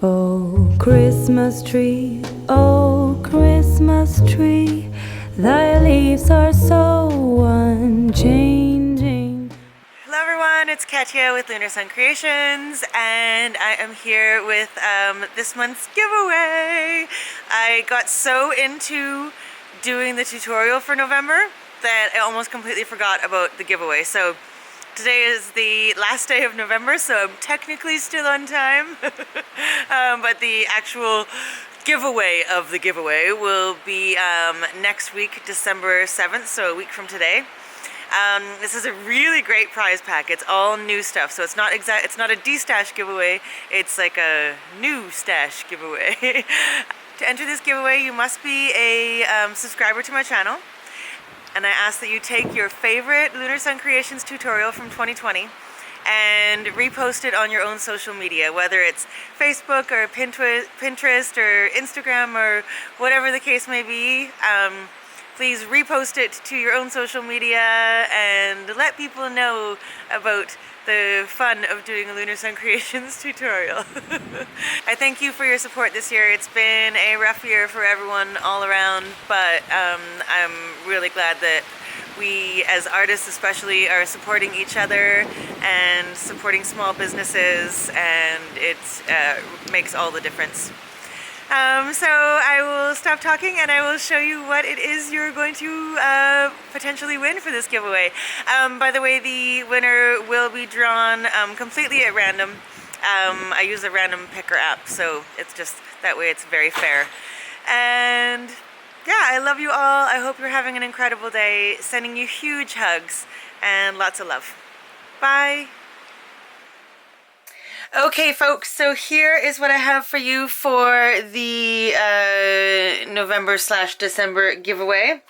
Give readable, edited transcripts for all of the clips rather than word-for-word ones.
Oh, Christmas tree, oh, Christmas tree, thy leaves are so unchanging. Hello everyone, it's Katya with Lunar Sun Creations, and I am here with this month's giveaway. I got so into doing the tutorial for November that I almost completely forgot about the giveaway. So today is the last day of November, so I'm technically still on time. But the actual giveaway of the giveaway will be next week, December 7th, so a week from today. This is a really great prize pack. It's all new stuff, so it's not a D-stash giveaway. It's like a new stash giveaway. To enter this giveaway, you must be a subscriber to my channel, and I ask that you take your favorite Lunar Sun Creations tutorial from 2020 and repost it on your own social media, whether it's Facebook or Pinterest or Instagram or whatever the case may be. Please repost it to your own social media and let people know about the fun of doing a Lunar Sun Creations tutorial. I thank you for your support this year. It's been a rough year for everyone all around, but I'm really glad that we, as artists especially, are supporting each other and supporting small businesses, and it makes all the difference. So I will stop talking and I will show you what it is you're going to potentially win for this giveaway. By the way, the winner will be drawn completely at random. I use a random picker app, so it's just that way it's very fair. And yeah, I love you all. I hope you're having an incredible day. Sending you huge hugs and lots of love. Bye. Okay folks, so here is what I have for you for the November/December giveaway.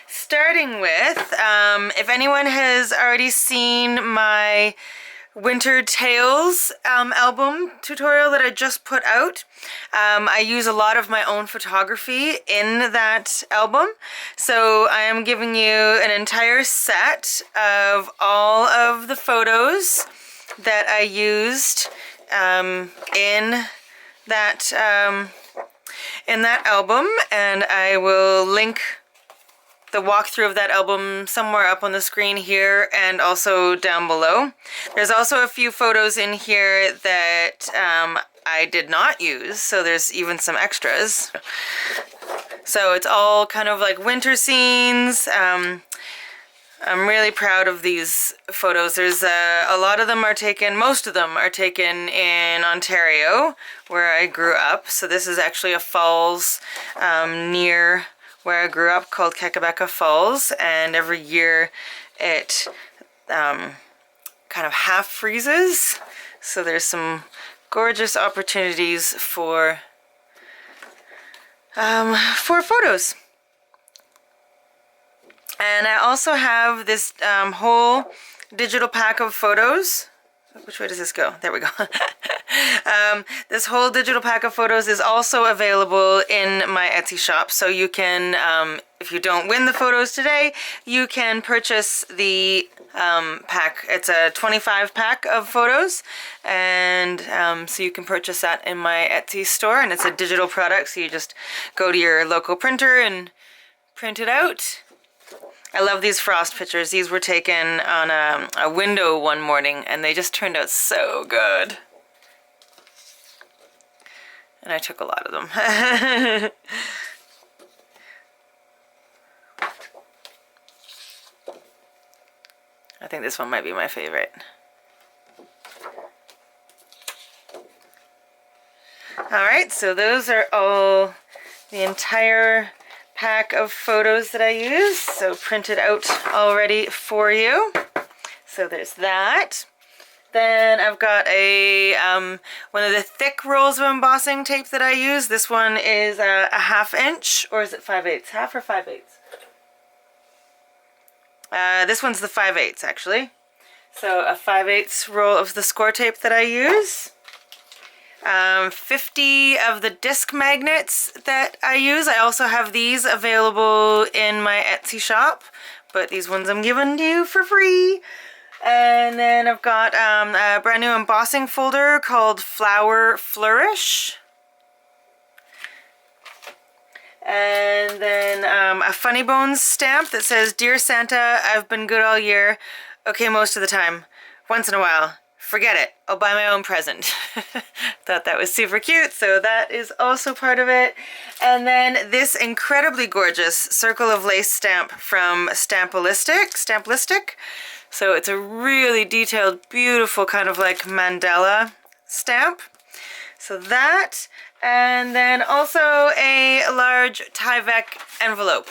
Starting with, if anyone has already seen my Winter Tales album tutorial that I just put out, I use a lot of my own photography in that album. So I am giving you an entire set of all of the photos that I used in that album, and I will link the walkthrough of that album somewhere up on the screen here and also down below. There's also a few photos in here that I did not use, so there's even some extras. So it's all kind of like winter scenes. I'm really proud of these photos. There's a lot of them are taken, most of them are taken in Ontario, where I grew up. So this is actually a falls near where I grew up called Kakabeka Falls, and every year it kind of half freezes. So there's some gorgeous opportunities for photos. And I also have this whole digital pack of photos. Which way does this go? There we go. This whole digital pack of photos is also available in my Etsy shop. So you can, if you don't win the photos today, you can purchase the pack. It's a 25 pack of photos. And so you can purchase that in my Etsy store. And it's a digital product. So you just go to your local printer and print it out. I love these frost pictures. These were taken on a window one morning, and they just turned out so good. And I took a lot of them. I think this one might be my favorite. Alright, so those are all the entire pack of photos that I use, so printed out already for you. So there's that. Then I've got a one of the thick rolls of embossing tape that I use. This one is a 1/2 inch, or is it 5/8? Half or 5/8? This one's the 5/8 actually. So a 5/8 roll of the score tape that I use. 50 of the disc magnets that I use. I also have these available in my Etsy shop, but these ones I'm giving to you for free. And then I've got a brand new embossing folder called Flower Flourish. And then a Funny Bones stamp that says, Dear Santa, I've been good all year. Okay, most of the time. Once in a while. Forget it. I'll buy my own present. Thought that was super cute, so that is also part of it. And then this incredibly gorgeous Circle of Lace stamp from Stamplistic. So it's a really detailed, beautiful kind of like mandala stamp. So that, and then also a large Tyvek envelope.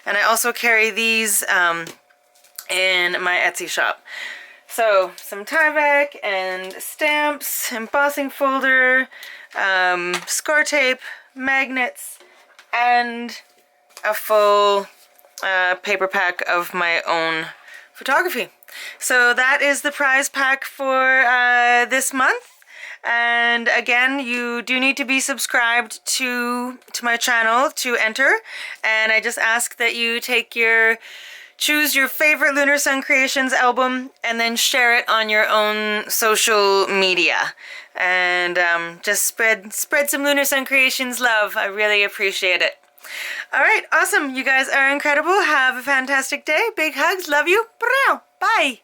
And I also carry these in my Etsy shop. So some Tyvek and stamps, embossing folder, score tape, magnets, and a full paper pack of my own photography. So that is the prize pack for this month. And again, you do need to be subscribed to my channel to enter. And I just ask that you choose your favorite Lunar Sun Creations album and then share it on your own social media. And just spread some Lunar Sun Creations love. I really appreciate it. All right, awesome. You guys are incredible. Have a fantastic day. Big hugs. Love you. Bye.